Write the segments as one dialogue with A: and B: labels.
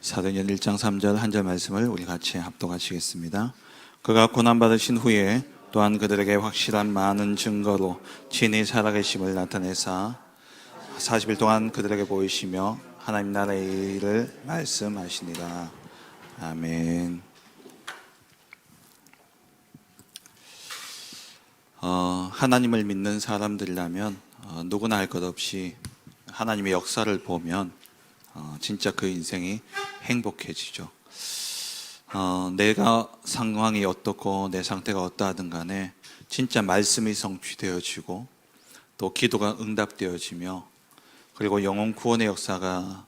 A: 사도행전 1장 3절 한 절 말씀을 우리 같이 합독하시겠습니다. 그가 고난받으신 후에 또한 그들에게 확실한 많은 증거로 친히 살아계심을 나타내사 40일 동안 그들에게 보이시며 하나님 나라의 일을 말씀하시니라. 아멘. 하나님을 믿는 사람들이라면 누구나 할 것 없이 하나님의 역사를 보면 진짜 그 인생이 행복해지죠. 내가 상황이 어떻고 내 상태가 어떠하든 간에 진짜 말씀이 성취되어지고 또 기도가 응답되어지며 그리고 영혼 구원의 역사가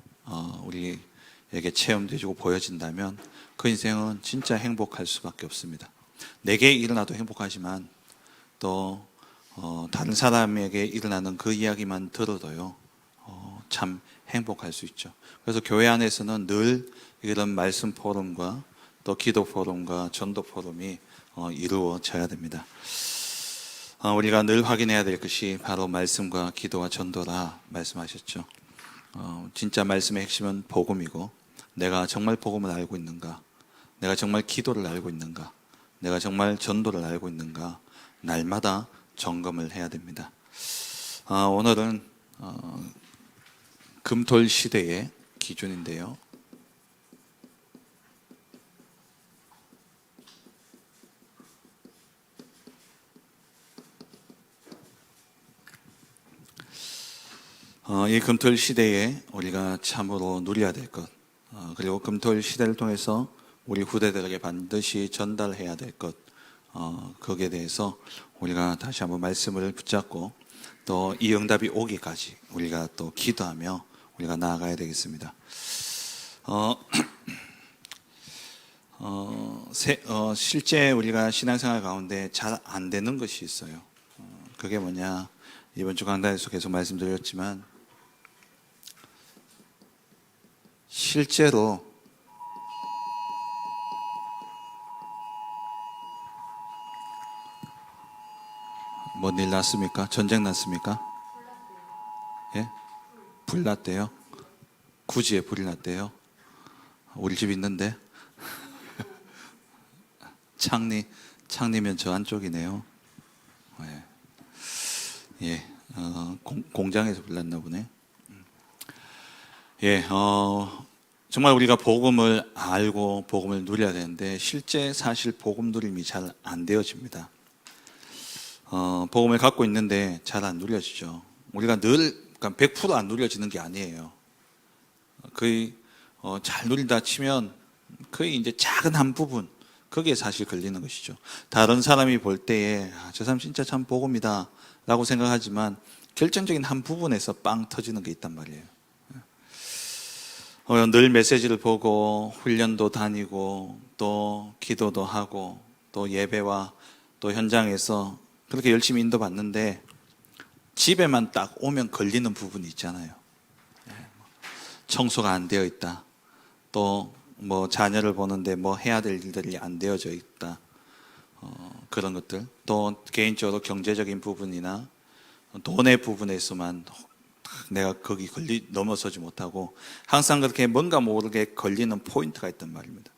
A: 우리에게 체험되고 보여진다면 그 인생은 진짜 행복할 수밖에 없습니다. 내게 일어나도 행복하지만 또 다른 사람에게 일어나는 그 이야기만 들어도요 참 행복할 수 있죠. 그래서 교회 안에서는 늘 이런 말씀 포럼과 또 기도 포럼과 전도 포럼이 이루어져야 됩니다. 우리가 늘 확인해야 될 것이 바로 말씀과 기도와 전도라 말씀하셨죠. 진짜 말씀의 핵심은 복음이고 내가 정말 복음을 알고 있는가, 내가 정말 기도를 알고 있는가, 내가 정말 전도를 알고 있는가 날마다 점검을 해야 됩니다. 오늘은 금토일 시대의 기준인데요. 이 금토일 시대에 우리가 참으로 누려야 될 것, 그리고 금토일 시대를 통해서 우리 후대들에게 반드시 전달해야 될 것, 거기에 대해서 우리가 다시 한번 말씀을 붙잡고 또 이 응답이 오기까지 우리가 또 기도하며 우리가 나아가야 되겠습니다. 실제 우리가 신앙생활 가운데 잘 안 되는 것이 있어요. 그게 뭐냐? 이번 주 강단에서 계속 말씀드렸지만 실제로 뭔 일 났습니까? 전쟁 났습니까? 예? 불 났대요? 구지에 불이 났대요? 우리 집 있는데? 창리면 저 안쪽이네요. 예, 공장에서 불 났나 보네. 예, 정말 우리가 복음을 알고 복음을 누려야 되는데 실제 사실 복음 누림이 잘 안 되어집니다. 복음을 갖고 있는데 잘 안 누려지죠. 우리가 늘 그러니까 100% 안 누려지는 게 아니에요. 거의 잘 누린다 치면 거의 이제 작은 한 부분 거기에 사실 걸리는 것이죠. 다른 사람이 볼 때에 저 사람 진짜 참 복음이다 라고 생각하지만 결정적인 한 부분에서 빵 터지는 게 있단 말이에요. 늘 메시지를 보고 훈련도 다니고 또 기도도 하고 또 예배와 또 현장에서 그렇게 열심히 인도받는데 집에만 딱 오면 걸리는 부분이 있잖아요. 청소가 안 되어 있다. 또 뭐 자녀를 보는데 뭐 해야 될 일들이 안 되어져 있다. 그런 것들. 또 개인적으로 경제적인 부분이나 돈의 부분에서만 내가 거기 넘어서지 못하고 항상 그렇게 뭔가 모르게 걸리는 포인트가 있단 말입니다.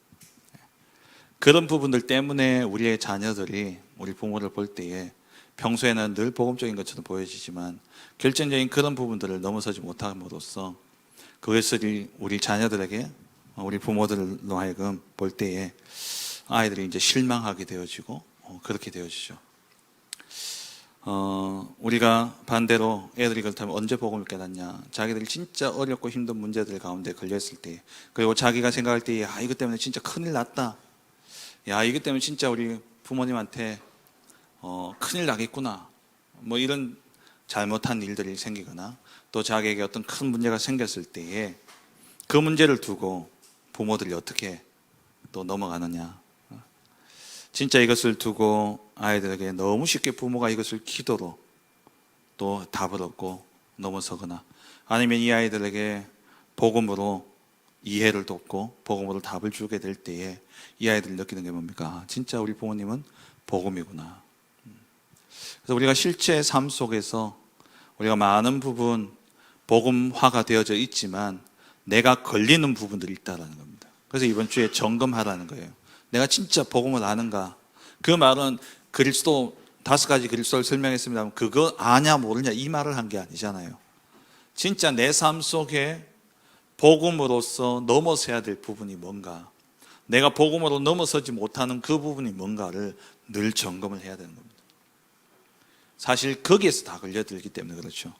A: 그런 부분들 때문에 우리의 자녀들이 우리 부모를 볼 때에 평소에는 늘 복음적인 것처럼 보여지지만 결정적인 그런 부분들을 넘어서지 못함으로써 그것을 우리 자녀들에게 우리 부모들로 하여금 볼 때에 아이들이 이제 실망하게 되어지고 그렇게 되어지죠. 우리가 반대로 애들이 그렇다면 언제 복음을 깨닫냐? 자기들이 진짜 어렵고 힘든 문제들 가운데 걸렸을 때, 그리고 자기가 생각할 때, 야, 이것 때문에 진짜 큰일 났다. 야, 이것 때문에 진짜 우리 부모님한테 큰일 나겠구나. 뭐 이런 잘못한 일들이 생기거나 또 자기에게 어떤 큰 문제가 생겼을 때에 그 문제를 두고 부모들이 어떻게 또 넘어가느냐. 진짜 이것을 두고 아이들에게 너무 쉽게 부모가 이것을 기도로 또 답을 얻고 넘어서거나 아니면 이 아이들에게 복음으로 이해를 돕고 복음으로 답을 주게 될 때에 이 아이들이 느끼는 게 뭡니까? 진짜 우리 부모님은 복음이구나. 그래서 우리가 실제 삶 속에서 우리가 많은 부분 복음화가 되어져 있지만 내가 걸리는 부분들이 있다는 겁니다. 그래서 이번 주에 점검하라는 거예요. 내가 진짜 복음을 아는가? 그 말은 그리스도 5가지 그리스도를 설명했습니다만 그거 아냐 모르냐 이 말을 한 게 아니잖아요. 진짜 내 삶 속에 복음으로서 넘어서야 될 부분이 뭔가, 내가 복음으로 넘어서지 못하는 그 부분이 뭔가를 늘 점검을 해야 되는 겁니다. 사실 거기에서 다 걸려들기 때문에 그렇죠.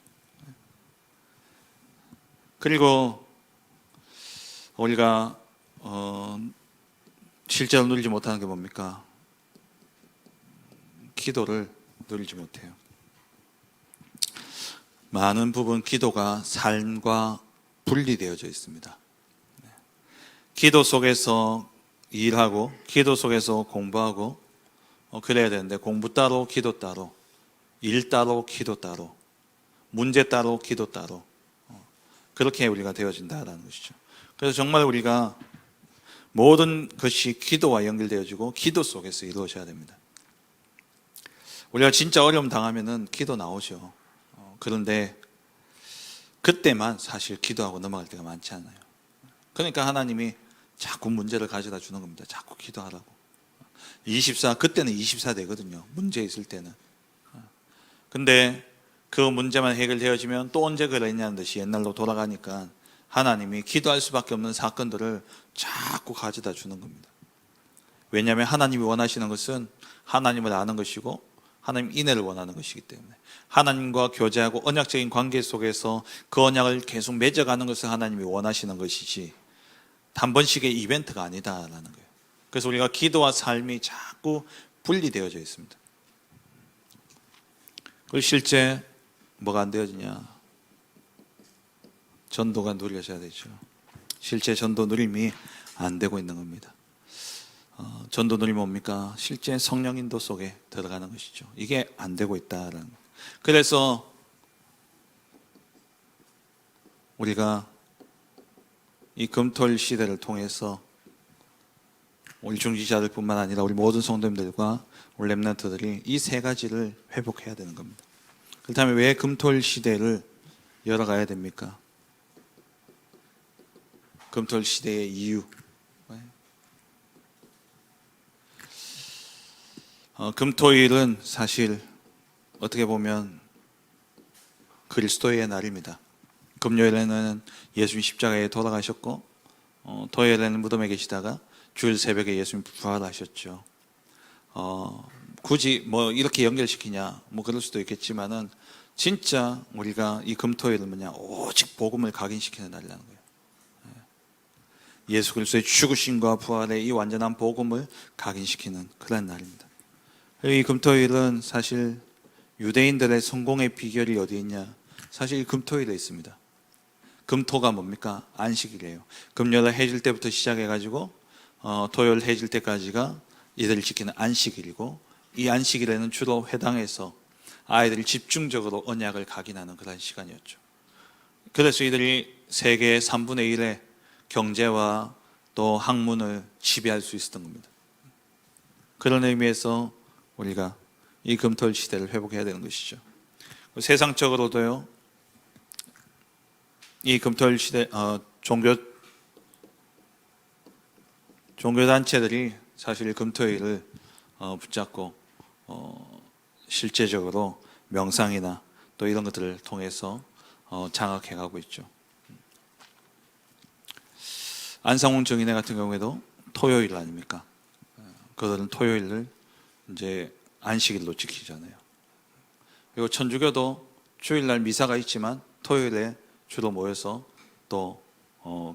A: 그리고 우리가 실제로 누리지 못하는 게 뭡니까? 기도를 누리지 못해요. 많은 부분 기도가 삶과 분리되어져 있습니다. 기도 속에서 일하고 기도 속에서 공부하고 그래야 되는데 공부 따로 기도 따로, 일 따로 기도 따로, 문제 따로 기도 따로, 그렇게 우리가 되어진다라는 것이죠. 그래서 정말 우리가 모든 것이 기도와 연결되어지고 기도 속에서 이루어져야 됩니다. 우리가 진짜 어려움 당하면은 기도 나오죠. 그런데 그때만 사실 기도하고 넘어갈 때가 많지 않아요. 그러니까 하나님이 자꾸 문제를 가져다 주는 겁니다. 자꾸 기도하라고. 그때는 24 되거든요. 문제 있을 때는. 근데 그 문제만 해결되어지면 또 언제 그랬냐는 듯이 옛날로 돌아가니까 하나님이 기도할 수밖에 없는 사건들을 자꾸 가져다 주는 겁니다. 왜냐하면 하나님이 원하시는 것은 하나님을 아는 것이고 하나님 인애를 원하는 것이기 때문에, 하나님과 교제하고 언약적인 관계 속에서 그 언약을 계속 맺어가는 것을 하나님이 원하시는 것이지 단 번씩의 이벤트가 아니다라는 거예요. 그래서 우리가 기도와 삶이 자꾸 분리되어져 있습니다. 그리고 실제 뭐가 안 되어지냐? 전도가 누려져야 되죠. 실제 전도 누림이 안 되고 있는 겁니다. 전도 누림이 뭡니까? 실제 성령 인도 속에 들어가는 것이죠. 이게 안 되고 있다라는 거예요. 그래서 우리가 이 금토일 시대를 통해서 우리 중지자들 뿐만 아니라 우리 모든 성도님들과 우리 렘넌트들이 이 3가지를 회복해야 되는 겁니다. 그렇다면 왜 금토일 시대를 열어가야 됩니까? 금토일 시대의 이유. 금토일은 사실 어떻게 보면 그리스도의 날입니다. 금요일에는 예수님 십자가에 돌아가셨고 토요일에는 무덤에 계시다가 주일 새벽에 예수님 부활하셨죠. 굳이 뭐 이렇게 연결시키냐 뭐 그럴 수도 있겠지만은 진짜 우리가 이 금토일은 뭐냐, 오직 복음을 각인시키는 날이라는 거예요. 예수 그리스도의 죽으심과 부활의 이 완전한 복음을 각인시키는 그런 날입니다. 이 금토일은 사실 유대인들의 성공의 비결이 어디 있냐? 사실 이 금토일에 있습니다. 금토가 뭡니까? 안식일이에요. 금요일 해질 때부터 시작해가지고 토요일 해질 때까지가 이들을 지키는 안식일이고, 이 안식일에는 주로 회당에서 아이들이 집중적으로 언약을 각인하는 그런 시간이었죠. 그래서 이들이 세계의 3분의 1의 경제와 또 학문을 지배할 수 있었던 겁니다. 그런 의미에서 우리가 이 금토일 시대를 회복해야 되는 것이죠. 세상적으로도요, 이 금토일 시대 종교단체들이 사실 금토일을 붙잡고 실제적으로 명상이나 또 이런 것들을 통해서 장악해가고 있죠. 안상홍 정인회 같은 경우에도 토요일 아닙니까? 그들은 토요일을 이제 안식일로 지키잖아요. 그리고 천주교도 주일날 미사가 있지만 토요일에 주로 모여서 또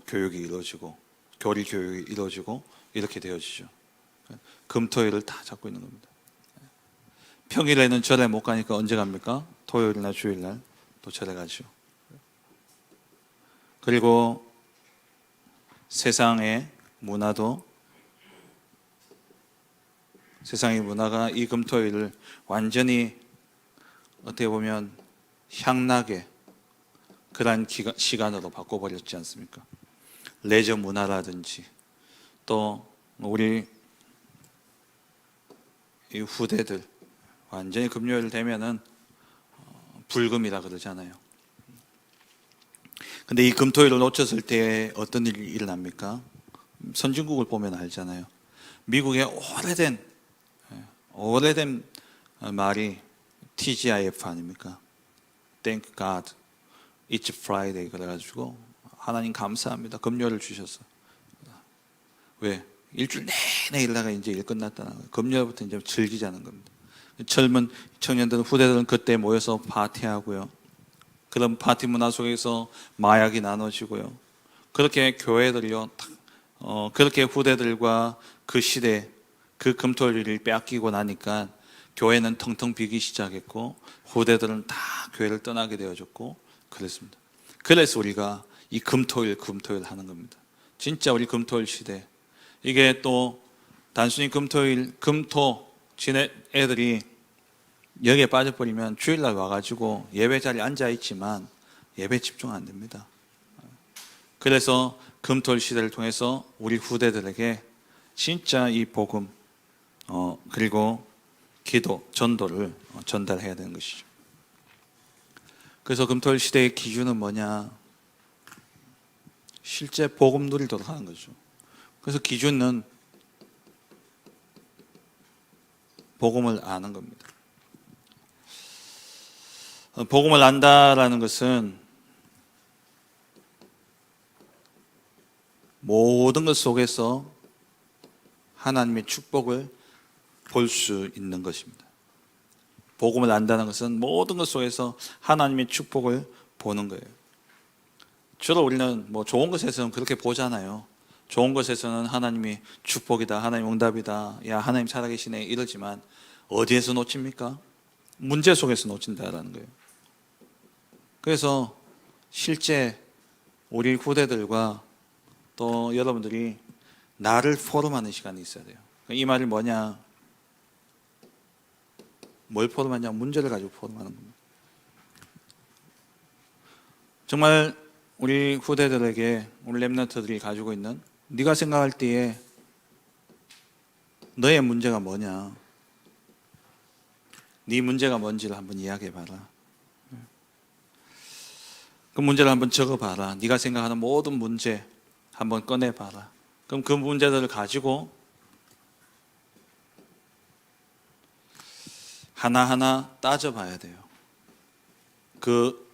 A: 교육이 이루어지고 교리 교육이 이루어지고 이렇게 되어지죠. 금토일을 다 잡고 있는 겁니다. 평일에는 절에 못 가니까 언제 갑니까? 토요일이나 주일날 또 절에 가죠. 그리고 세상의 문화가 이 금토일을 완전히 어떻게 보면 향락의 그러한 시간으로 바꿔버렸지 않습니까? 레저 문화라든지 또 우리 이 후대들 완전히 금요일 되면은 불금이라 그러잖아요. 근데 이 금토일을 놓쳤을 때 어떤 일이 일어납니까? 선진국을 보면 알잖아요. 미국의 오래된 말이 TGIF 아닙니까? Thank God It's Friday. 그래가지고 하나님 감사합니다. 금요일을 주셔서. 왜? 일주일 내내 일다가 이제 일 끝났다는 거예요. 금요일부터 이제 즐기자는 겁니다. 젊은 청년들은, 후대들은 그때 모여서 파티하고요. 그런 파티 문화 속에서 마약이 나눠지고요. 그렇게 교회들이요, 그렇게 후대들과 그 시대, 그 금토일을 빼앗기고 나니까 교회는 텅텅 비기 시작했고, 후대들은 다 교회를 떠나게 되어졌고, 그랬습니다. 그래서 우리가 이 금토일 하는 겁니다. 진짜 우리 금토일 시대. 이게 또 단순히 금토 지내 애들이 여기에 빠져버리면 주일날 와가지고 예배 자리에 앉아있지만 예배 집중 안 됩니다. 그래서 금토일 시대를 통해서 우리 후대들에게 진짜 이 복음, 그리고 기도, 전도를 전달해야 되는 것이죠. 그래서 금토일 시대의 기준은 뭐냐? 실제 복음 누리도록 하는 거죠. 그래서 기준은 복음을 아는 겁니다. 복음을 안다라는 것은 모든 것 속에서 하나님의 축복을 볼 수 있는 것입니다. 복음을 안다는 것은 모든 것 속에서 하나님의 축복을 보는 거예요. 주로 우리는 뭐 좋은 것에서는 그렇게 보잖아요. 좋은 것에서는 하나님이 축복이다, 하나님 응답이다, 야 하나님 살아계시네 이러지만 어디에서 놓칩니까? 문제 속에서 놓친다라는 거예요. 그래서 실제 우리 후대들과 또 여러분들이 나를 포럼하는 시간이 있어야 돼요. 이 말이 뭐냐? 뭘 포럼하냐? 문제를 가지고 포럼하는 겁니다. 정말 우리 후대들에게, 우리 렘넌트들이 가지고 있는, 네가 생각할 때에 너의 문제가 뭐냐? 네 문제가 뭔지를 한번 이야기해봐라. 그 문제를 한번 적어봐라. 네가 생각하는 모든 문제 한번 꺼내봐라. 그럼 그 문제들을 가지고 하나하나 따져봐야 돼요.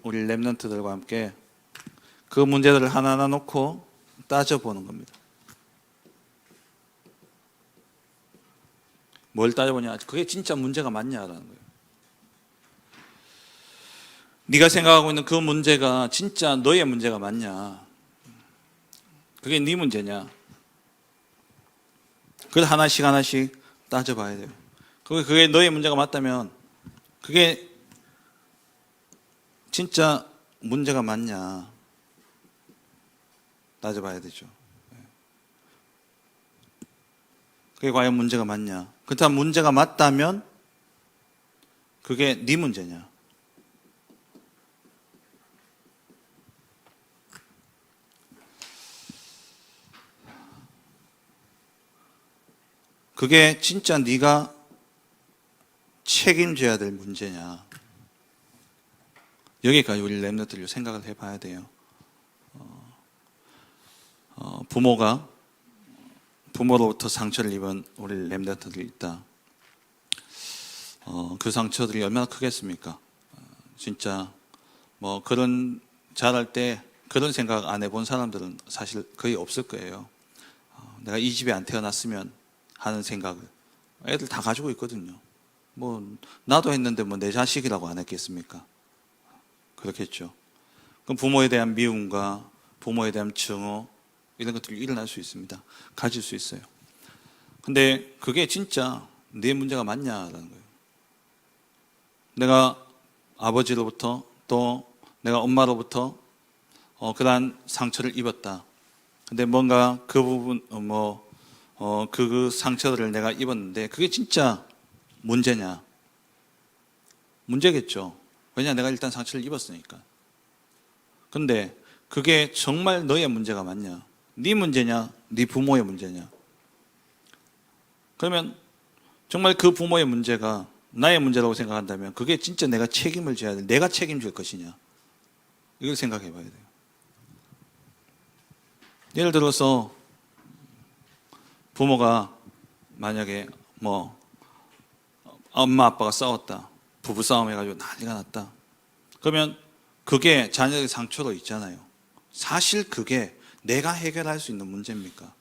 A: 우리 렘넌트들과 함께 그 문제들을 하나하나 놓고 따져보는 겁니다. 뭘 따져보냐? 그게 진짜 문제가 맞냐라는 거예요. 네가 생각하고 있는 그 문제가 진짜 너의 문제가 맞냐? 그게 네 문제냐? 그걸 하나씩 따져봐야 돼요. 그게 너의 문제가 맞다면 그게 진짜 문제가 맞냐? 따져봐야 되죠. 그게 과연 문제가 맞냐? 그렇다면 문제가 맞다면 그게 네 문제냐? 그게 진짜 네가 책임져야 될 문제냐? 여기까지 우리 렘넌트들이 생각을 해봐야 돼요. 부모로부터 상처를 입은 우리 렘넌트들이 있다. 그 상처들이 얼마나 크겠습니까? 진짜 뭐 그런 자랄 때 그런 생각 안 해본 사람들은 사실 거의 없을 거예요. 내가 이 집에 안 태어났으면 하는 생각을 애들 다 가지고 있거든요. 뭐 나도 했는데 뭐 내 자식이라고 안 했겠습니까? 그렇겠죠. 그럼 부모에 대한 미움과 부모에 대한 증오 이런 것들이 일어날 수 있습니다. 가질 수 있어요. 근데 그게 진짜 내 문제가 맞냐라는 거예요. 내가 아버지로부터 또 내가 엄마로부터 그러한 상처를 입었다. 근데 뭔가 그 부분 그 상처들을 내가 입었는데 그게 진짜 문제냐? 문제겠죠. 왜냐? 내가 일단 상처를 입었으니까. 근데 그게 정말 너의 문제가 맞냐? 네 문제냐? 네 부모의 문제냐? 그러면 정말 그 부모의 문제가 나의 문제라고 생각한다면 그게 진짜 내가 책임을 져야 돼. 내가 책임질 것이냐? 이걸 생각해 봐야 돼요. 예를 들어서 부모가 만약에 뭐 엄마 아빠가 싸웠다, 부부싸움 해가지고 난리가 났다, 그러면 그게 자녀의 상처로 있잖아요. 사실 그게 내가 해결할 수 있는 문제입니까?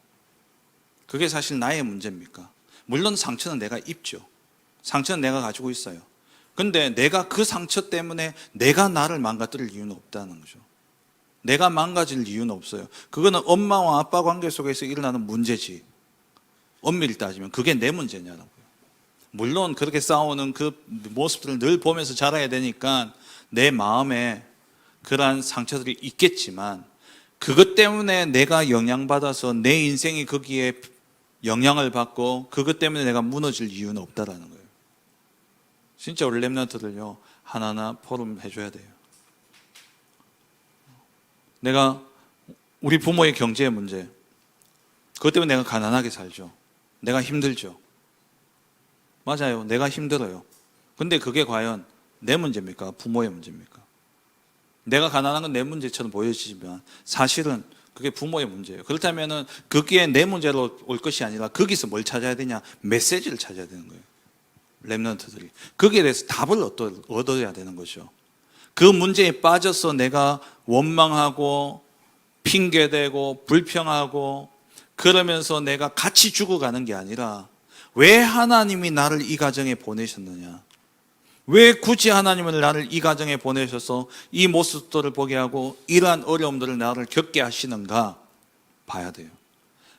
A: 그게 사실 나의 문제입니까? 물론 상처는 내가 입죠. 상처는 내가 가지고 있어요. 근데 내가 그 상처 때문에 내가 나를 망가뜨릴 이유는 없다는 거죠. 내가 망가질 이유는 없어요. 그거는 엄마와 아빠 관계 속에서 일어나는 문제지, 엄밀히 따지면 그게 내 문제냐라고요. 물론 그렇게 싸우는 그 모습들을 늘 보면서 자라야 되니까 내 마음에 그러한 상처들이 있겠지만, 그것 때문에 내가 영향받아서 내 인생이 거기에 영향을 받고 그것 때문에 내가 무너질 이유는 없다라는 거예요. 진짜 우리 렘넌트들요, 하나하나 포럼해 줘야 돼요. 내가 우리 부모의 경제의 문제, 그것 때문에 내가 가난하게 살죠. 내가 힘들죠. 맞아요. 내가 힘들어요. 근데 그게 과연 내 문제입니까? 부모의 문제입니까? 내가 가난한 건 내 문제처럼 보여지지만 사실은 그게 부모의 문제예요. 그렇다면 그게 내 문제로 올 것이 아니라 거기서 뭘 찾아야 되냐? 메시지를 찾아야 되는 거예요. 렘넌트들이 거기에 대해서 답을 얻어야 되는 거죠. 그 문제에 빠져서 내가 원망하고 핑계대고 불평하고 그러면서 내가 같이 죽어가는 게 아니라, 왜 하나님이 나를 이 가정에 보내셨느냐, 왜 굳이 하나님은 나를 이 가정에 보내셔서 이 모습들을 보게 하고 이러한 어려움들을 나를 겪게 하시는가 봐야 돼요.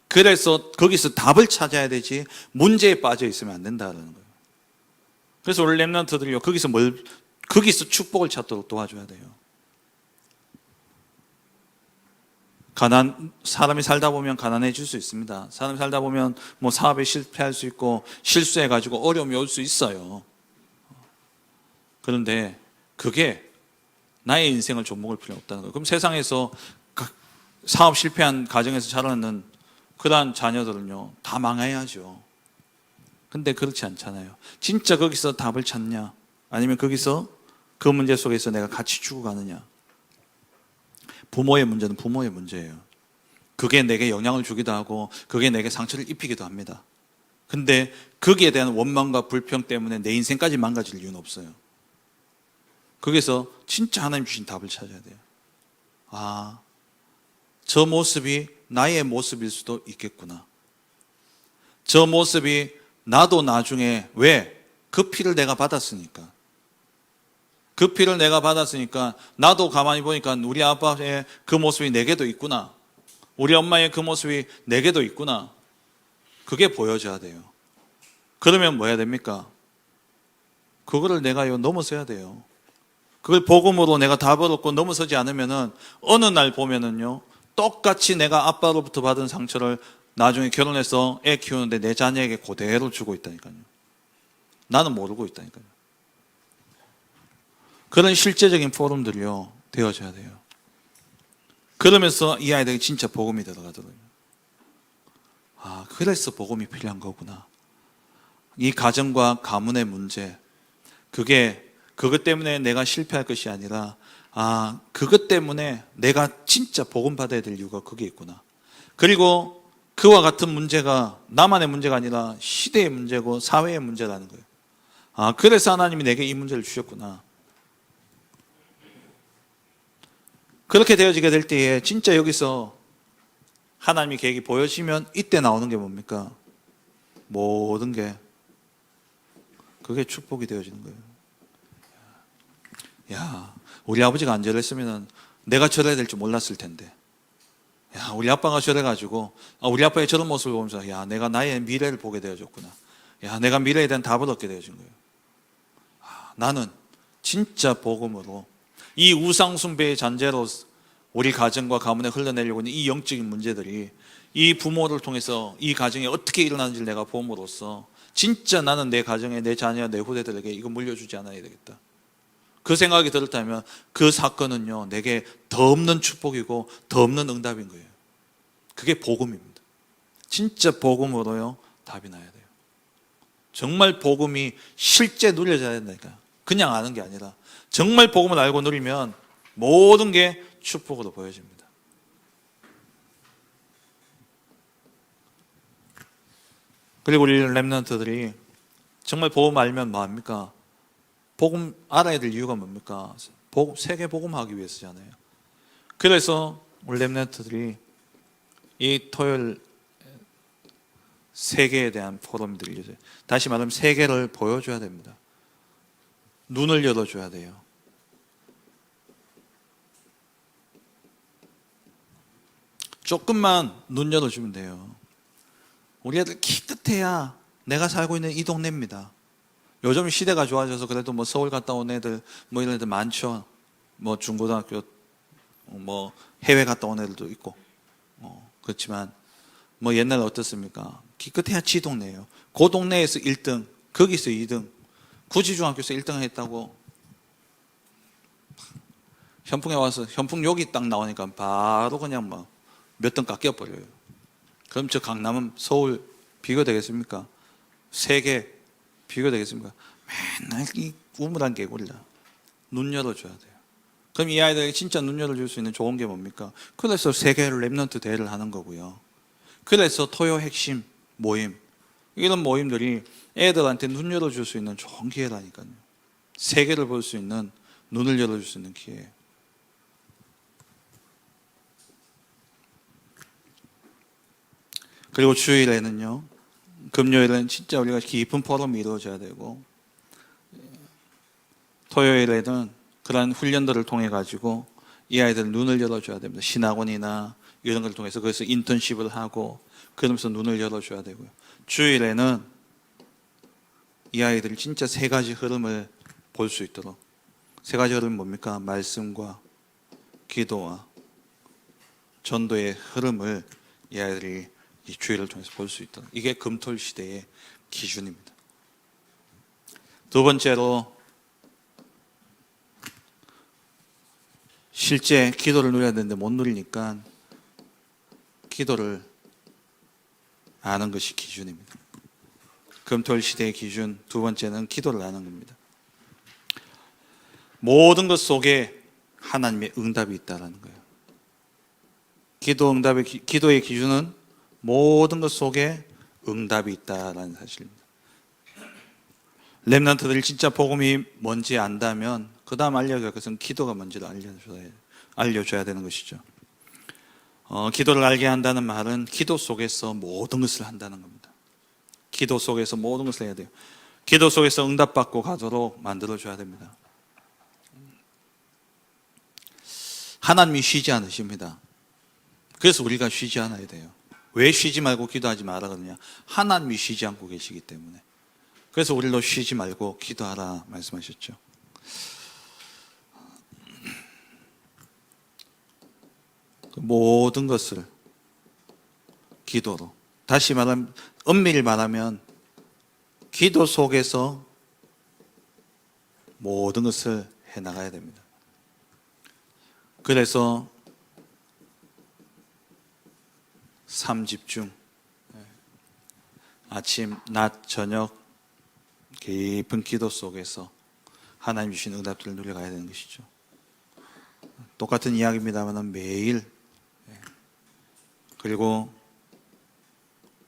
A: 그래서 거기서 답을 찾아야 되지 문제에 빠져 있으면 안 된다는 거예요. 그래서 우리 렘넌트들이요, 거기서 축복을 찾도록 도와줘야 돼요. 사람이 살다 보면 가난해질 수 있습니다. 사람이 살다 보면 뭐 사업에 실패할 수 있고 실수해가지고 어려움이 올 수 있어요. 그런데 그게 나의 인생을 좀먹을 필요 없다는 거예요. 그럼 세상에서 사업 실패한 가정에서 자라는 그러한 자녀들은요, 다 망해야죠. 근데 그렇지 않잖아요. 진짜 거기서 답을 찾냐, 아니면 거기서 그 문제 속에서 내가 같이 죽어가느냐. 부모의 문제는 부모의 문제예요. 그게 내게 영향을 주기도 하고 그게 내게 상처를 입히기도 합니다. 근데 거기에 대한 원망과 불평 때문에 내 인생까지 망가질 이유는 없어요. 거기서 진짜 하나님 주신 답을 찾아야 돼요. 아, 저 모습이 나의 모습일 수도 있겠구나. 저 모습이 나도 나중에, 왜? 그 피를 내가 받았으니까. 그 피를 내가 받았으니까 나도 가만히 보니까 우리 아빠의 그 모습이 내게도 있구나. 우리 엄마의 그 모습이 내게도 있구나. 그게 보여져야 돼요. 그러면 뭐 해야 됩니까? 그거를 내가요, 넘어서야 돼요. 그걸 복음으로 내가 답을 얻고 넘어서지 않으면은 어느 날 보면은요, 똑같이 내가 아빠로부터 받은 상처를 나중에 결혼해서 애 키우는데 내 자녀에게 그대로 주고 있다니까요. 나는 모르고 있다니까요. 그런 실제적인 포럼들이요, 되어져야 돼요. 그러면서 이 아이들이 진짜 복음이 들어가더라고요. 아, 그래서 복음이 필요한 거구나. 이 가정과 가문의 문제, 그것 때문에 내가 실패할 것이 아니라, 아, 그것 때문에 내가 진짜 복음 받아야 될 이유가 그게 있구나. 그리고 그와 같은 문제가 나만의 문제가 아니라 시대의 문제고 사회의 문제라는 거예요. 아, 그래서 하나님이 내게 이 문제를 주셨구나. 그렇게 되어지게 될 때에 진짜 여기서 하나님의 계획이 보여지면 이때 나오는 게 뭡니까? 모든 게 그게 축복이 되어지는 거예요. 야, 우리 아버지가 안 저랬으면 내가 저래야 될 줄 몰랐을 텐데. 야, 우리 아빠가 저래가지고, 우리 아빠의 저런 모습을 보면서, 야, 내가 나의 미래를 보게 되어졌구나. 야, 내가 미래에 대한 답을 얻게 되어진 거예요. 나는 진짜 복음으로 이 우상숭배의 잔재로 우리 가정과 가문에 흘러내려고 있는 이 영적인 문제들이 이 부모를 통해서 이 가정에 어떻게 일어나는지를 내가 봄으로써 진짜 나는 내 가정에, 내 자녀, 내 후대들에게 이거 물려주지 않아야 되겠다. 그 생각이 들었다면 그 사건은요, 내게 더 없는 축복이고 더 없는 응답인 거예요. 그게 복음입니다. 진짜 복음으로요, 답이 나야 돼요. 정말 복음이 실제 누려져야 된다니까요. 그냥 아는 게 아니라 정말 복음을 알고 누리면 모든 게 축복으로 보여집니다. 그리고 우리 렘넌트들이 정말 복음 알면 뭐합니까? 복음 알아야 될 이유가 뭡니까? 세계 복음하기 위해서잖아요. 그래서 우리 렘넌트들이 이 토요일 세계에 대한 포럼들을 열어요. 다시 말하면 세계를 보여줘야 됩니다. 눈을 열어줘야 돼요. 조금만 눈 열어주면 돼요. 우리 애들 키끝해야 내가 살고 있는 이 동네입니다. 요즘 시대가 좋아져서 그래도 뭐 서울 갔다 온 애들 뭐 이런 애들 많죠. 뭐 중고등학교 뭐 해외 갔다 온 애들도 있고. 그렇지만 뭐 옛날에 어떻습니까? 기껏해야 지 동네예요. 그 동네에서 1등, 거기서 2등, 굳이 중학교에서 1등 했다고 현풍에 와서 현풍 욕이 딱 나오니까 바로 그냥 뭐 몇 등 깎여버려요. 그럼 저 강남은 서울 비교되겠습니까? 세계 비교되겠습니까? 맨날 이 우물안 개구리라. 눈 열어줘야 돼요. 그럼 이 아이들에게 진짜 눈 열어줄 수 있는 좋은 게 뭡니까? 그래서 세계 렘넌트 대회를 하는 거고요. 그래서 토요 핵심 모임, 이런 모임들이 애들한테 눈 열어줄 수 있는 좋은 기회라니까요. 세계를 볼 수 있는, 눈을 열어줄 수 있는 기회예요. 그리고 주일에는요, 금요일에는 진짜 우리가 깊은 포럼이 이루어져야 되고, 토요일에는 그러한 훈련들을 통해 가지고 이 아이들 눈을 열어줘야 됩니다. 신학원이나 이런 걸 통해서 그래서 인턴십을 하고 그러면서 눈을 열어줘야 되고요. 주일에는 이 아이들이 진짜 세 가지 흐름을 볼 수 있도록, 세 가지 흐름이 뭡니까? 말씀과 기도와 전도의 흐름을 이 아이들이 이 주일을 통해서 볼 수 있도록, 이게 금토일 시대의 기준입니다. 두 번째로 실제 기도를 누려야 되는데 못 누리니까 기도를 아는 것이 기준입니다. 금토일 시대의 기준 두 번째는 기도를 아는 겁니다. 모든 것 속에 하나님의 응답이 있다는 거예요. 기도의 기준은 모든 것 속에 응답이 있다는 사실입니다. 렘넌트들이 진짜 복음이 뭔지 안다면 그 다음 알려줘야 할 것은 기도가 뭔지를 알려줘야 되는 것이죠. 기도를 알게 한다는 말은 기도 속에서 모든 것을 한다는 겁니다. 기도 속에서 모든 것을 해야 돼요. 기도 속에서 응답받고 가도록 만들어줘야 됩니다. 하나님이 쉬지 않으십니다. 그래서 우리가 쉬지 않아야 돼요. 왜 쉬지 말고 기도하지 말아 그러냐? 하나님이 쉬지 않고 계시기 때문에. 그래서 우리도 쉬지 말고 기도하라 말씀하셨죠. 모든 것을 기도로, 다시 말하면 엄밀히 말하면 기도 속에서 모든 것을 해나가야 됩니다. 그래서 삼집중, 아침, 낮, 저녁 깊은 기도 속에서 하나님 주신 응답들을 누려가야 되는 것이죠. 똑같은 이야기입니다만 매일, 그리고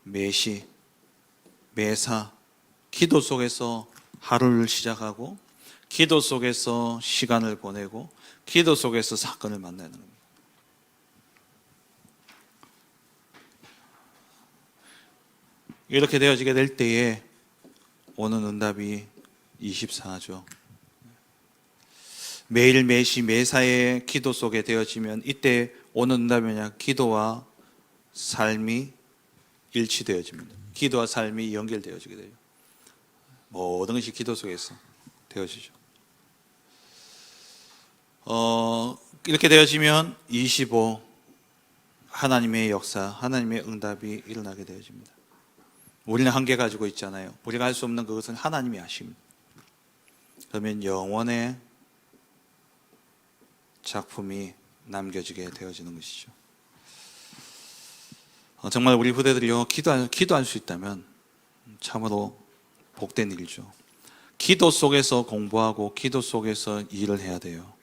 A: 매시, 매사 기도 속에서 하루를 시작하고 기도 속에서 시간을 보내고 기도 속에서 사건을 만나는 겁니다. 이렇게 되어지게 될 때에 오는 응답이 24죠. 매일 매시 매사의 기도 속에 되어지면 이때 오는 응답이 뭐냐? 기도와 삶이 일치되어집니다. 기도와 삶이 연결되어지게 돼요. 모든 것이 기도 속에서 되어지죠. 이렇게 되어지면 25 하나님의 역사, 하나님의 응답이 일어나게 되어집니다. 우리는 한계 가지고 있잖아요. 우리가 할 수 없는 그것은 하나님이 하십니다. 그러면 영원의 작품이 남겨지게 되어지는 것이죠. 정말 우리 부대들이요, 기도할 수 있다면 참으로 복된 일이죠. 기도 속에서 공부하고 기도 속에서 일을 해야 돼요.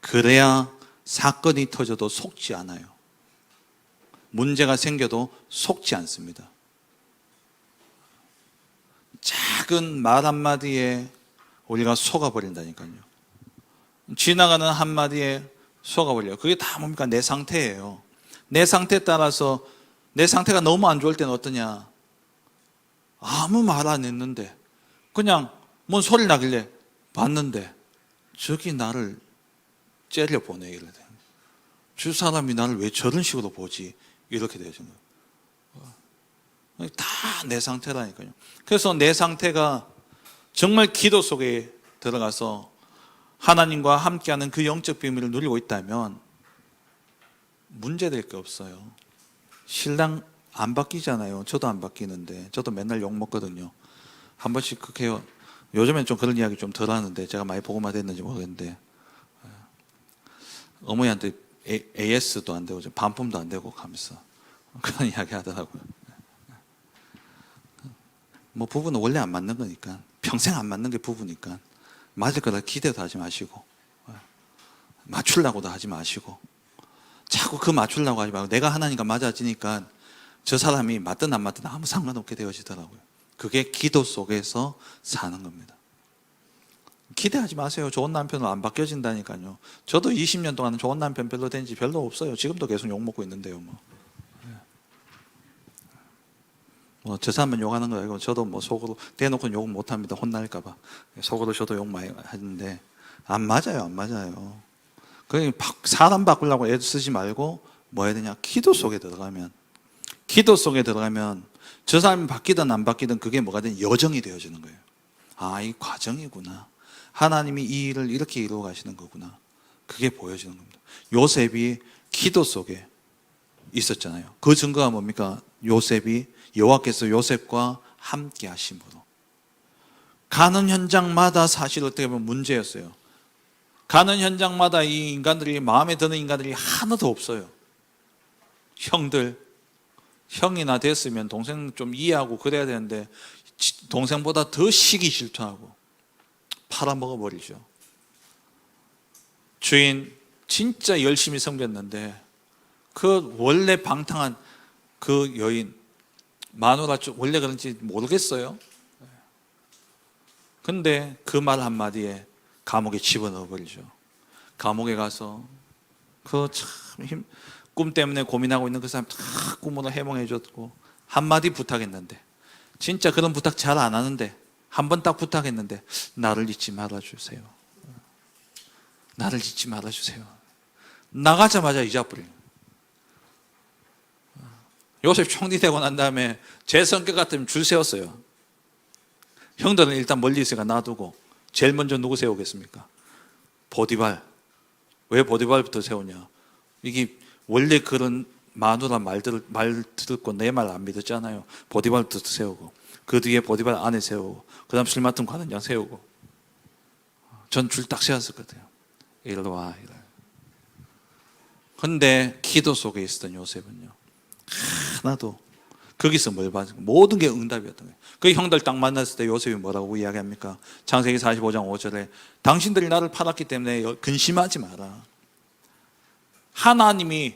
A: 그래야 사건이 터져도 속지 않아요. 문제가 생겨도 속지 않습니다. 작은 말 한마디에 우리가 속아버린다니까요. 지나가는 한마디에 속아버려요. 그게 다 뭡니까? 내 상태예요. 내 상태에 따라서 내 상태가 너무 안 좋을 때는 어떠냐? 아무 말 안 했는데 그냥 뭔 소리 나길래 봤는데 저기 나를 째려보내 이래. 저 사람이 나를 왜 저런 식으로 보지? 이렇게 되죠. 다 내 상태라니까요. 그래서 내 상태가 정말 기도 속에 들어가서 하나님과 함께하는 그 영적 비밀을 누리고 있다면 문제될 게 없어요. 신랑 안 바뀌잖아요. 저도 안 바뀌는데 저도 맨날 욕 먹거든요. 한 번씩 그렇게 해요. 요즘엔 좀 그런 이야기 좀 덜 하는데 제가 많이 보고만 됐는지 모르겠는데 어머니한테 AS도 안 되고 반품도 안 되고 하면서 그런 이야기 하더라고요. 뭐 부부는 원래 안 맞는 거니까 평생 안 맞는 게 부부니까 맞을 거라 기대도 하지 마시고 맞추려고도 하지 마시고 자꾸 그 맞추려고 하지 말고 내가 하나님과 맞아지니까 저 사람이 맞든 안 맞든 아무 상관없게 되어지더라고요. 그게 기도 속에서 사는 겁니다. 기대하지 마세요. 좋은 남편은 안 바뀌어진다니까요. 저도 20년 동안 좋은 남편 별로 된 지 별로 없어요. 지금도 계속 욕먹고 있는데요. 저 사람은 욕하는 거 아니고 저도 뭐 속으로 대놓고 욕 못합니다. 혼날까봐. 속으로 저도 욕 많이 하는데 안 맞아요. 안 맞아요. 사람 바꾸려고 애도 쓰지 말고 뭐 해야 되냐? 기도 속에 들어가면 저 사람이 바뀌든 안 바뀌든 그게 뭐가 된 여정이 되어지는 거예요. 아, 이 과정이구나. 하나님이 이 일을 이렇게 이루어 가시는 거구나. 그게 보여지는 겁니다. 요셉이 기도 속에 있었잖아요. 그 증거가 뭡니까? 요셉이 여호와께서 요셉과 함께 하심으로. 가는 현장마다 사실 어떻게 보면 문제였어요. 가는 현장마다 이 인간들이 마음에 드는 인간들이 하나도 없어요. 형이나 됐으면 동생 좀 이해하고 그래야 되는데 동생보다 더 시기 질투하고 팔아먹어버리죠. 주인 진짜 열심히 섬겼는데 그 원래 방탕한 그 여인 마누라 원래 그런지 모르겠어요. 근데 그 말 한마디에 감옥에 집어넣어버리죠. 감옥에 가서 그 참 꿈 때문에 고민하고 있는 그 사람 다 꿈으로 해몽해줬고 한마디 부탁했는데 진짜 그런 부탁 잘 안 하는데 한 번 딱 부탁했는데 나를 잊지 말아주세요. 나를 잊지 말아주세요. 나가자마자 잊어버려요. 요셉 총리 되고 난 다음에 제 성격 같으면 줄 세웠어요. 형들은 일단 멀리 있으니까 놔두고 제일 먼저 누구 세우겠습니까? 보디발. 왜 보디발부터 세우냐? 이게 원래 그런 마누라 말 듣고 내 말 안 믿었잖아요. 보디발부터 세우고 그 뒤에 보디발 안에 세우고 그 다음 술 맡은 관원장 세우고 전 줄 딱 세웠었거든요. 이리로 와. 그런데 기도 속에 있었던 요셉은요 하나도 거기서 뭘 받은 모든 게 응답이었던 거예요. 그 형들 딱 만났을 때 요셉이 뭐라고 이야기합니까? 창세기 45장 5절에 당신들이 나를 팔았기 때문에 근심하지 마라. 하나님이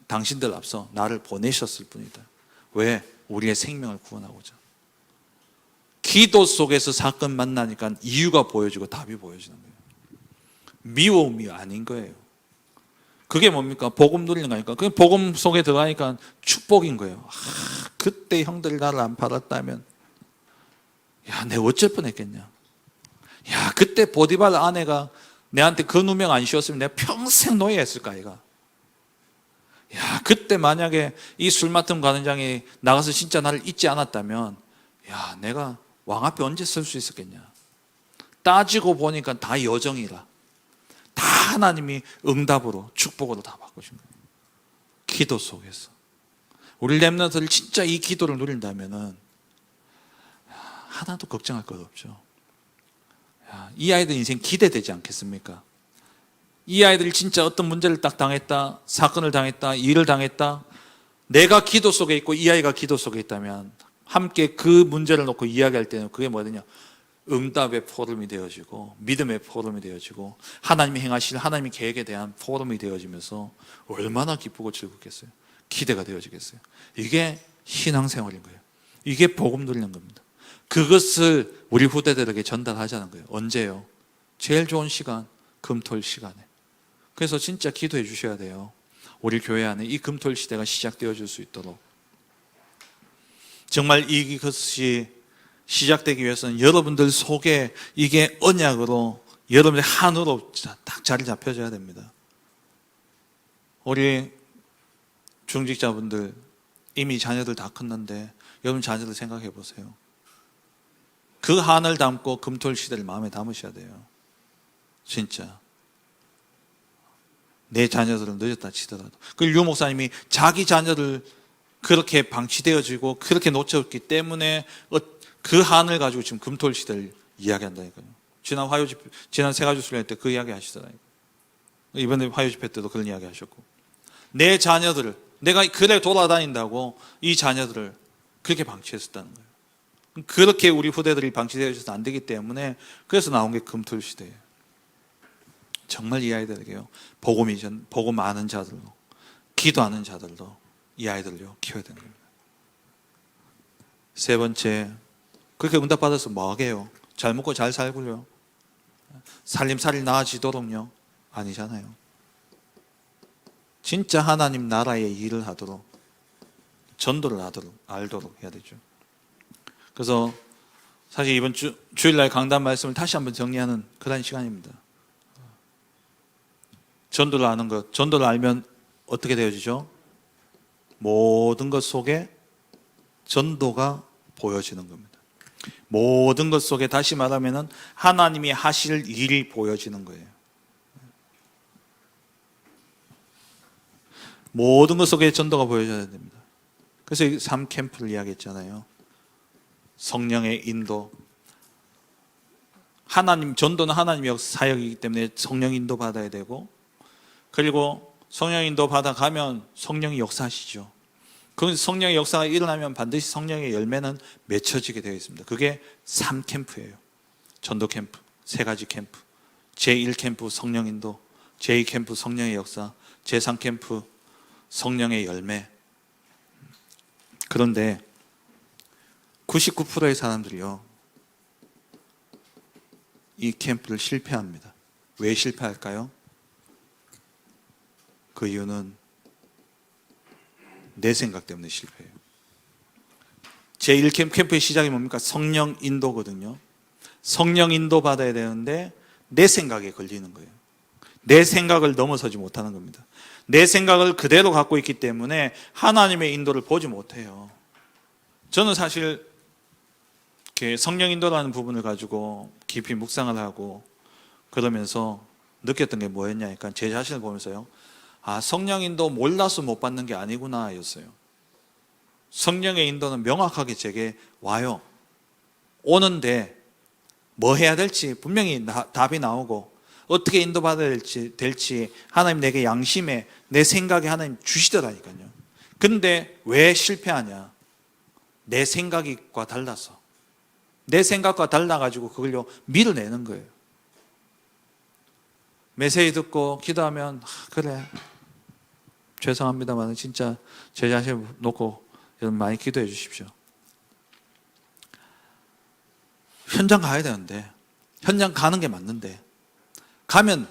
A: 당신들 앞서 나를 보내셨을 뿐이다. 왜? 우리의 생명을 구원하고자. 기도 속에서 사건 만나니까 이유가 보여지고 답이 보여지는 거예요. 미움이 아닌 거예요. 그게 뭡니까? 복음 누리는 거니까. 그 복음 속에 들어가니까 축복인 거예요. 그때 형들이 나를 안 팔았다면 야, 내가 어쩔 뻔했겠냐. 야, 그때 보디발 아내가 내한테 그 누명 안 씌웠으면 내가 평생 노예했을까 아이가. 야, 그때 만약에 이 술 맡은 관원장이 나가서 진짜 나를 잊지 않았다면 야, 내가 왕 앞에 언제 설 수 있었겠냐. 따지고 보니까 다 여정이라. 다 하나님이 응답으로 축복으로 다 바꾸신 거예요. 기도 속에서 우리 렘넌트들 진짜 이 기도를 누린다면은 하나도 걱정할 것 없죠. 이 아이들 인생 기대되지 않겠습니까? 이 아이들이 진짜 어떤 문제를 딱 당했다, 사건을 당했다, 일을 당했다, 내가 기도 속에 있고 이 아이가 기도 속에 있다면 함께 그 문제를 놓고 이야기할 때는 그게 뭐냐? 응답의 포럼이 되어지고 믿음의 포럼이 되어지고 하나님이 행하실 하나님의 계획에 대한 포럼이 되어지면서 얼마나 기쁘고 즐겁겠어요. 기대가 되어지겠어요. 이게 신앙생활인 거예요. 이게 복음 누리는 겁니다. 그것을 우리 후대들에게 전달하자는 거예요. 언제요? 제일 좋은 시간, 금토일 시간에. 그래서 진짜 기도해 주셔야 돼요. 우리 교회 안에 이 금토일 시대가 시작되어 줄 수 있도록. 정말 이것이 시작되기 위해서는 여러분들 속에 이게 언약으로 여러분의 한으로 딱 자리 잡혀져야 됩니다. 우리 중직자분들 이미 자녀들 다 컸는데 여러분 자녀들 생각해 보세요. 그 한을 담고 금토일 시대를 마음에 담으셔야 돼요. 진짜. 내 자녀들은 늦었다 치더라도. 그 류 목사님이 자기 자녀들 그렇게 방치되어지고 그렇게 놓쳤기 때문에 그 한을 가지고 지금 금토일 시대를 이야기한다니까요. 지난 세가지 수련회 때 그 이야기 하시더라고요. 이번에 화요 집회 때도 그런 이야기 하셨고. 내 자녀들을, 내가 그래 돌아다닌다고 이 자녀들을 그렇게 방치했었다는 거예요. 그렇게 우리 후대들이 방치되어져서 안 되기 때문에 그래서 나온 게 금토일 시대예요. 정말 이 아이들에게요. 복음 아는 자들로, 기도하는 자들로 이 아이들을요 키워야 되는 겁니다. 세 번째, 그렇게 응답받아서 뭐 하게요? 잘 먹고 잘 살고요. 살림살이 나아지도록요? 아니잖아요. 진짜 하나님 나라의 일을 하도록, 전도를 하도록, 알도록 해야 되죠. 그래서 사실 이번 주일날 강단 말씀을 다시 한번 정리하는 그런 시간입니다. 전도를 아는 것, 전도를 알면 어떻게 되어지죠? 모든 것 속에 전도가 보여지는 겁니다. 모든 것 속에 다시 말하면 하나님이 하실 일이 보여지는 거예요. 모든 것 속에 전도가 보여져야 됩니다. 그래서 3캠프를 이야기했잖아요. 성령의 인도. 전도는 하나님의 사역이기 때문에 성령 인도 받아야 되고, 그리고 성령 인도 받아가면 성령이 역사하시죠. 그 성령의 역사가 일어나면 반드시 성령의 열매는 맺혀지게 되어 있습니다. 그게 3캠프예요. 전도 캠프, 3가지 캠프. 제1캠프 성령 인도, 제2캠프 성령의 역사, 제3캠프 성령의 열매. 그런데 99%의 사람들이요, 이 캠프를 실패합니다. 왜 실패할까요? 그 이유는 내 생각 때문에 실패해요. 제1캠프의 시작이 뭡니까? 성령 인도거든요. 성령 인도 받아야 되는데 내 생각에 걸리는 거예요. 내 생각을 넘어서지 못하는 겁니다. 내 생각을 그대로 갖고 있기 때문에 하나님의 인도를 보지 못해요. 저는 사실 성령 인도라는 부분을 가지고 깊이 묵상을 하고 그러면서 느꼈던 게 뭐였냐 하니까 제 자신을 보면서요, 성령 인도 몰라서 못 받는 게 아니구나 였어요. 성령의 인도는 명확하게 제게 와요. 오는데 뭐 해야 될지 분명히 답이 나오고 어떻게 인도받아야 될지 하나님 내게 양심에 내 생각에 하나님 주시더라니까요. 근데 왜 실패하냐? 내 생각과 달라서. 내 생각과 달라가지고 그걸요 밀어내는 거예요. 메시지 듣고 기도하면 그래 죄송합니다만 진짜 제 자신을 놓고 여러분 많이 기도해 주십시오. 현장 가야 되는데, 현장 가는 게 맞는데, 가면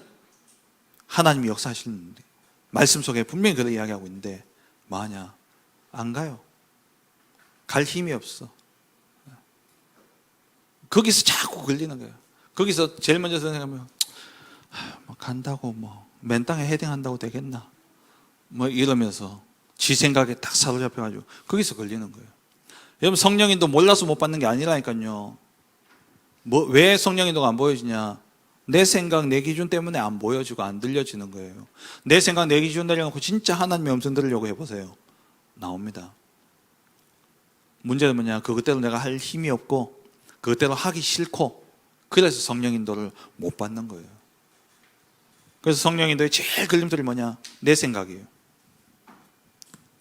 A: 하나님이 역사하시는데 말씀 속에 분명히 그렇게 이야기하고 있는데 뭐하냐? 안 가요. 갈 힘이 없어. 거기서 자꾸 걸리는 거예요. 거기서 제일 먼저 생각하면 간다고 맨 땅에 헤딩한다고 되겠나? 이러면서 지 생각에 딱 사로잡혀가지고 거기서 걸리는 거예요. 여러분 성령인도 몰라서 못 받는 게 아니라니까요. 왜 성령인도가 안 보여지냐? 내 생각, 내 기준 때문에 안 보여지고 안 들려지는 거예요. 내 생각, 내 기준 내려놓고 진짜 하나님의 음성 들으려고 해보세요. 나옵니다. 문제는 뭐냐? 그것대로 내가 할 힘이 없고 그것대로 하기 싫고 그래서 성령인도를 못 받는 거예요. 그래서 성령인도의 제일 걸림돌이 뭐냐? 내 생각이에요.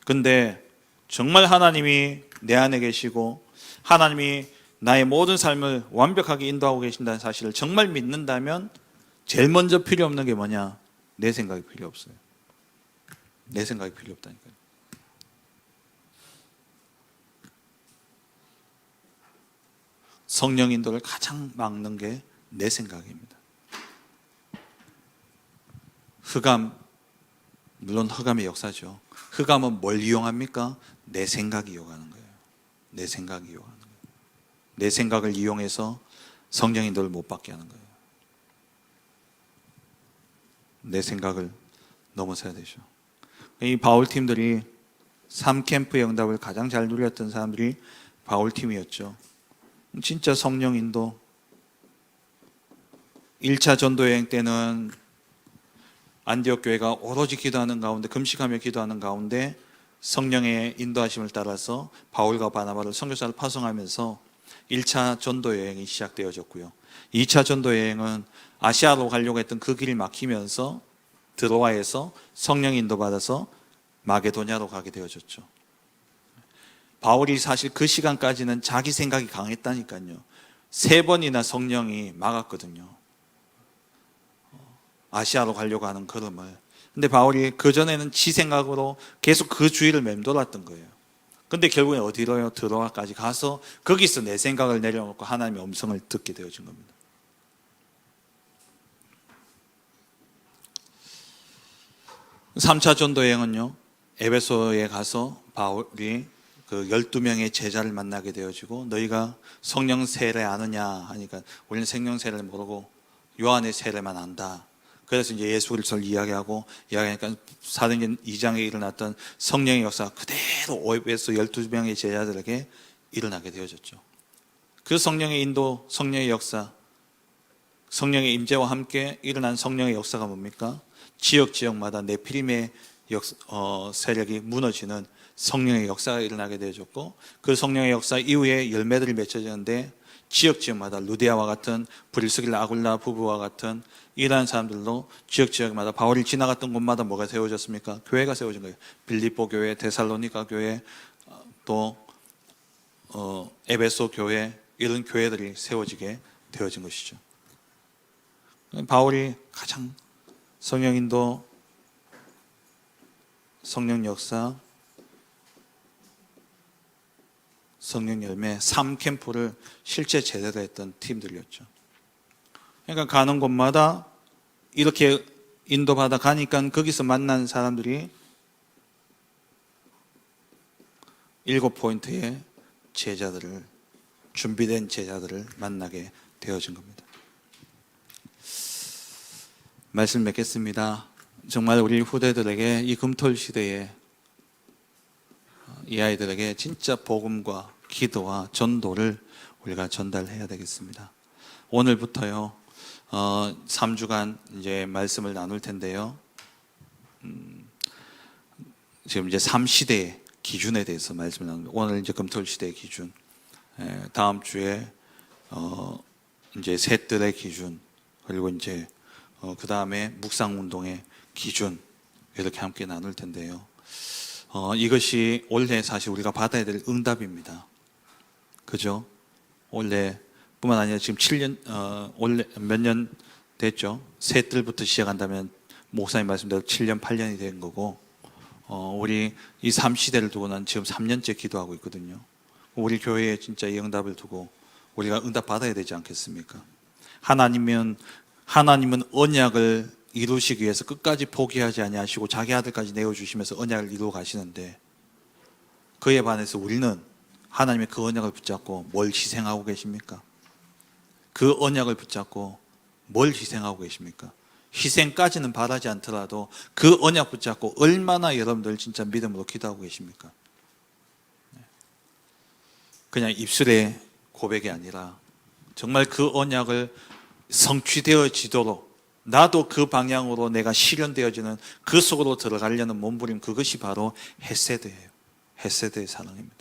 A: 근데 정말 하나님이 내 안에 계시고 하나님이 나의 모든 삶을 완벽하게 인도하고 계신다는 사실을 정말 믿는다면 제일 먼저 필요 없는 게 뭐냐? 내 생각이 필요 없어요. 내 생각이 필요 없다니까요. 성령 인도를 가장 막는 게 내 생각입니다. 흑암, 물론 흑암의 역사죠. 흑암은 뭘 이용합니까? 내 생각이 이용하는 거예요. 내 생각이 이용하는 거예요. 내 생각을 이용해서 성령 인도를 못 받게 하는 거예요. 내 생각을 넘어서야 되죠. 이 바울팀들이 3캠프의 응답을 가장 잘 누렸던 사람들이 바울팀이었죠. 진짜 성령 인도 1차 전도 여행 때는 안디옥 교회가 오로지 기도하는 가운데, 금식하며 기도하는 가운데 성령의 인도하심을 따라서 바울과 바나바를 선교사를 파송하면서 1차 전도 여행이 시작되어졌고요. 2차 전도 여행은 아시아로 가려고 했던 그 길이 막히면서 드로아에서 성령 인도받아서 마게도냐로 가게 되어졌죠. 바울이 사실 그 시간까지는 자기 생각이 강했다니까요. 3번이나 성령이 막았거든요. 아시아로 가려고 하는 걸음을. 근데 바울이 그전에는 지 생각으로 계속 그 주위를 맴돌았던 거예요. 근데 결국에 어디로요? 드로아까지 가서 거기서 내 생각을 내려놓고 하나님의 음성을 듣게 되어진 겁니다. (3차) 전도 여행은요, 에베소에 가서 바울이 그 12명의 제자를 만나게 되어지고, 너희가 성령 세례 아느냐 하니까 우리는 성령 세례를 모르고 요한의 세례만 안다. 그래서 이제 예수 그리스도를 이야기하니까 사도행전 2장에 일어났던 성령의 역사가 그대로 에베소 12명의 제자들에게 일어나게 되어졌죠. 그 성령의 인도, 성령의 역사, 성령의 임재와 함께 일어난 성령의 역사가 뭡니까? 지역마다 네피림의 세력이 무너지는 성령의 역사가 일어나게 되어졌고, 그 성령의 역사 이후에 열매들이 맺혀지는데 지역마다 루디아와 같은, 브리스길라 아굴라 부부와 같은 이러한 사람들도 지역마다 바울이 지나갔던 곳마다 뭐가 세워졌습니까? 교회가 세워진 거예요. 빌립보 교회, 데살로니가 교회, 또 에베소 교회, 이런 교회들이 세워지게 되어진 것이죠. 바울이 가장 성령 인도, 성령 역사, 성령 열매 3캠프를 실제 제대로 했던 팀들이었죠. 그러니까 가는 곳마다 이렇게 인도받아 가니까 거기서 만난 사람들이 7포인트의 제자들을, 준비된 제자들을 만나게 되어진 겁니다. 말씀 맺겠습니다. 정말 우리 후대들에게 이 금토일 시대에 이 아이들에게 진짜 복음과 기도와 전도를 우리가 전달해야 되겠습니다. 오늘부터요, 3주간 이제 말씀을 나눌 텐데요. 지금 이제 3시대의 기준에 대해서 말씀을 나눕니다. 오늘 이제 금토일 시대의 기준, 다음 주에 이제 셋들의 기준, 그리고 이제 그 다음에 묵상운동의 기준, 이렇게 함께 나눌 텐데요. 이것이 올해 사실 우리가 받아야 될 응답입니다. 그죠? 올해 뿐만 아니라 지금 7년, 올해 몇 년 됐죠? 셋들부터 시작한다면 목사님 말씀대로 7년, 8년이 된 거고, 우리 이 3시대를 두고 난 지금 3년째 기도하고 있거든요. 우리 교회에 진짜 이 응답을 두고 우리가 응답 받아야 되지 않겠습니까? 하나님은 언약을 이루시기 위해서 끝까지 포기하지 아니하시고 자기 아들까지 내어주시면서 언약을 이루어 가시는데, 그에 반해서 우리는 하나님의 그 언약을 붙잡고 뭘 희생하고 계십니까? 그 언약을 붙잡고 뭘 희생하고 계십니까? 희생까지는 바라지 않더라도 그 언약 붙잡고 얼마나 여러분들 진짜 믿음으로 기도하고 계십니까? 그냥 입술의 고백이 아니라 정말 그 언약을 성취되어지도록, 나도 그 방향으로 내가 실현되어지는 그 속으로 들어가려는 몸부림, 그것이 바로 헤세드예요. 헤세드의 사랑입니다.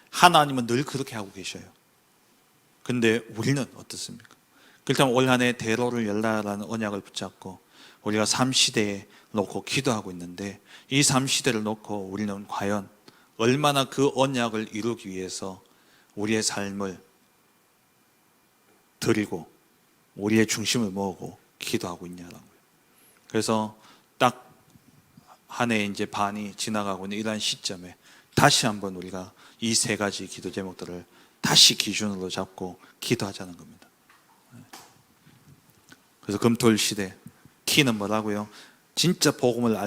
A: 하나님은 늘 그렇게 하고 계셔요. 근데 우리는 어떻습니까? 그렇다면 올 한 해 대로를 열라라는 언약을 붙잡고 우리가 3시대에 놓고 기도하고 있는데, 이 3시대를 놓고 우리는 과연 얼마나 그 언약을 이루기 위해서 우리의 삶을 드리고 우리의 중심을 모으고 기도하고 있냐라고요. 그래서 딱 한 해 이제 반이 지나가고 있는 이러한 시점에 다시 한번 우리가 이 세 가지 기도 제목들을 다시 기준으로 잡고 기도하자는 겁니다. 그래서 금토일 시대 키는 뭐라고요? 진짜 복음을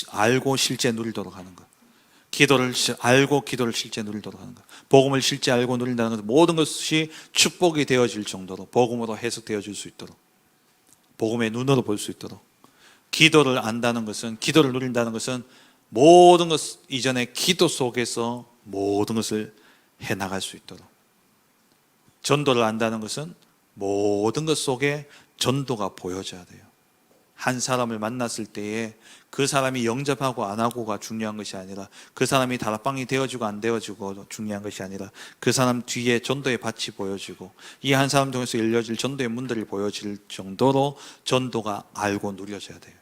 A: 알고 실제 누리도록 하는 것. 기도를 알고 기도를 실제 누리도록 하는 것. 복음을 실제 알고 누린다는 것은 모든 것이 축복이 되어질 정도로 복음으로 해석되어질 수 있도록, 복음의 눈으로 볼 수 있도록. 기도를 안다는 것은, 기도를 누린다는 것은 모든 것 이전에 기도 속에서 모든 것을 해나갈 수 있도록. 전도를 안다는 것은 모든 것 속에 전도가 보여져야 돼요. 한 사람을 만났을 때에 그 사람이 영접하고 안 하고가 중요한 것이 아니라, 그 사람이 다락방이 되어지고 안 되어지고 중요한 것이 아니라, 그 사람 뒤에 전도의 밭이 보여지고 이 한 사람 통해서 열려질 전도의 문들이 보여질 정도로 전도가 알고 누려져야 돼요.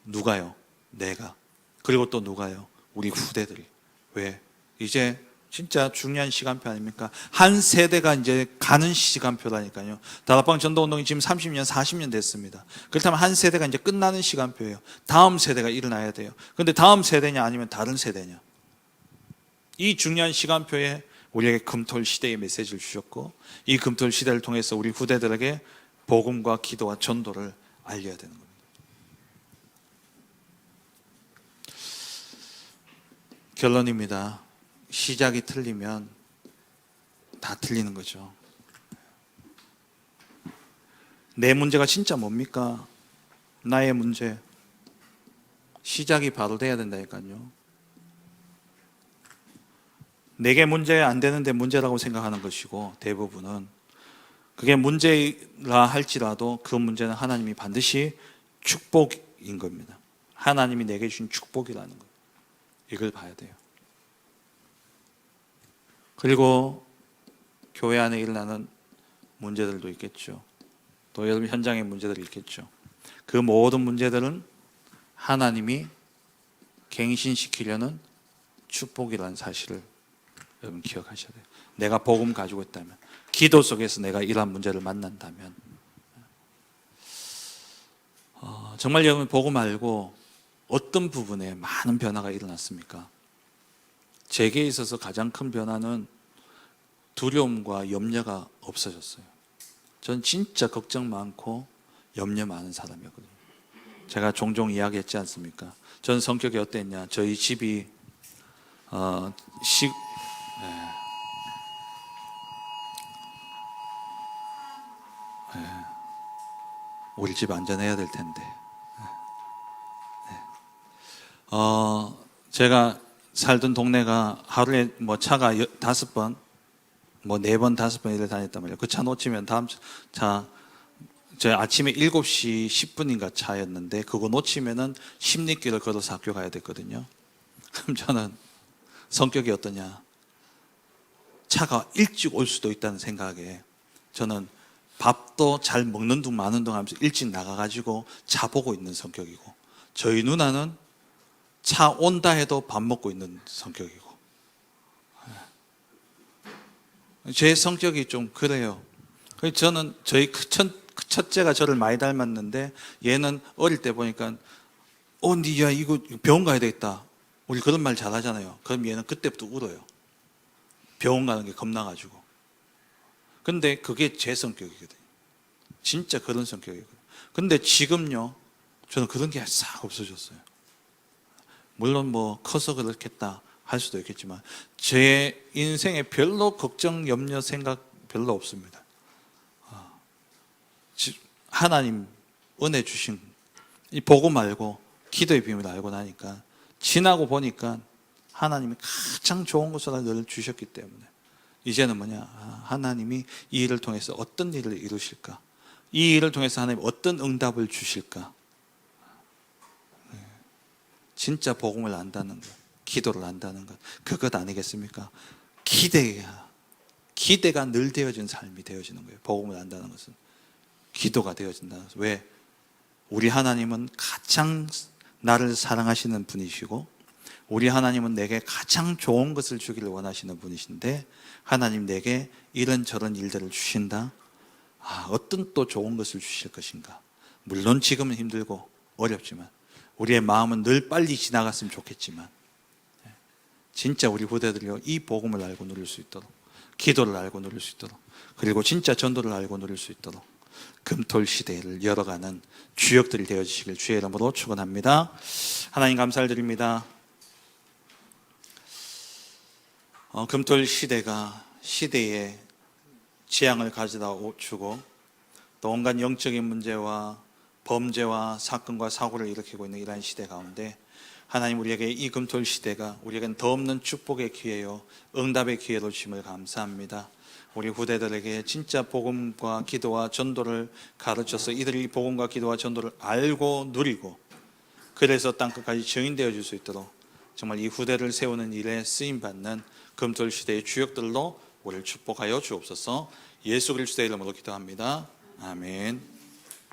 A: 누가요? 내가. 그리고 또 누가요? 우리 후대들이. 왜? 이제 진짜 중요한 시간표 아닙니까? 한 세대가 이제 가는 시간표라니까요. 다락방 전도운동이 지금 30년, 40년 됐습니다. 그렇다면 한 세대가 이제 끝나는 시간표예요. 다음 세대가 일어나야 돼요. 그런데 다음 세대냐 아니면 다른 세대냐? 이 중요한 시간표에 우리에게 금토일 시대의 메시지를 주셨고, 이 금토일 시대를 통해서 우리 후대들에게 복음과 기도와 전도를 알려야 되는 겁니다. 결론입니다. 시작이 틀리면 다 틀리는 거죠. 내 문제가 진짜 뭡니까? 나의 문제. 시작이 바로 돼야 된다니까요. 내게 문제 안 되는데 문제라고 생각하는 것이고, 대부분은 그게 문제라 할지라도 그 문제는 하나님이 반드시 축복인 겁니다. 하나님이 내게 주신 축복이라는 것. 이걸 봐야 돼요. 그리고 교회 안에 일어나는 문제들도 있겠죠. 또 여러분 현장의 문제들이 있겠죠. 그 모든 문제들은 하나님이 갱신시키려는 축복이라는 사실을 여러분 기억하셔야 돼요. 내가 복음 가지고 있다면, 기도 속에서 내가 이러한 문제를 만난다면, 정말 여러분 복음 알고 어떤 부분에 많은 변화가 일어났습니까? 제게 있어서 가장 큰 변화는 두려움과 염려가 없어졌어요. 전 진짜 걱정 많고 염려 많은 사람이었거든요. 제가 종종 이야기했지 않습니까? 전 성격이 어땠냐? 저희 집이 우리 집 안전해야 될 텐데. 제가 살던 동네가 하루에 차가 5번, 4번, 5번 이래 다녔단 말이에요. 그 차 놓치면 다음 차, 저 아침에 7시 10분인가 차였는데, 그거 놓치면은 10리길을 걸어서 학교 가야 됐거든요. 그럼 저는 성격이 어떠냐? 차가 일찍 올 수도 있다는 생각에 저는 밥도 잘 먹는 둥 마는 둥 하면서 일찍 나가가지고 차 보고 있는 성격이고, 저희 누나는 차 온다 해도 밥 먹고 있는 성격이고, 제 성격이 좀 그래요. 저는 저희 첫째가 저를 많이 닮았는데, 얘는 어릴 때 보니까 니야 이거 병원 가야 되겠다, 우리 그런 말 잘하잖아요. 그럼 얘는 그때부터 울어요. 병원 가는 게 겁나가지고. 근데 그게 제 성격이거든요. 진짜 그런 성격이거든요. 근데 지금요, 저는 그런 게 싹 없어졌어요. 물론 커서 그렇겠다 할 수도 있겠지만, 제 인생에 별로 걱정, 염려, 생각 별로 없습니다. 하나님 은혜 주신 이 복음 알고 기도의 비밀을 알고 나니까, 지나고 보니까 하나님이 가장 좋은 것을 늘 주셨기 때문에, 이제는 하나님이 이 일을 통해서 어떤 일을 이루실까, 이 일을 통해서 하나님 어떤 응답을 주실까. 진짜 복음을 안다는 것, 기도를 안다는 것, 그것 아니겠습니까? 기대가 늘 되어진 삶이 되어지는 거예요. 복음을 안다는 것은 기도가 되어진다는 것은. 왜? 우리 하나님은 가장 나를 사랑하시는 분이시고, 우리 하나님은 내게 가장 좋은 것을 주기를 원하시는 분이신데, 하나님 내게 이런저런 일들을 주신다. 어떤 또 좋은 것을 주실 것인가. 물론 지금은 힘들고 어렵지만, 우리의 마음은 늘 빨리 지나갔으면 좋겠지만, 진짜 우리 후대들이요 이 복음을 알고 누릴 수 있도록, 기도를 알고 누릴 수 있도록, 그리고 진짜 전도를 알고 누릴 수 있도록 금토일 시대를 열어가는 주역들이 되어주시길 주의 이름으로 축원합니다. 하나님 감사를 드립니다. 금토일 시대가 시대에 재앙을 가져다 주고 또 온갖 영적인 문제와 범죄와 사건과 사고를 일으키고 있는 이러한 시대 가운데 하나님 우리에게 이 금토일 시대가 우리에게는 더 없는 축복의 기회요 응답의 기회로 주심을 감사합니다. 우리 후대들에게 진짜 복음과 기도와 전도를 가르쳐서 이들이 복음과 기도와 전도를 알고 누리고 그래서 땅끝까지 증인되어 줄 수 있도록 정말 이 후대를 세우는 일에 쓰임받는 금토일 시대의 주역들로 우리를 축복하여 주옵소서. 예수 그리스도의 이름으로 기도합니다. 아멘.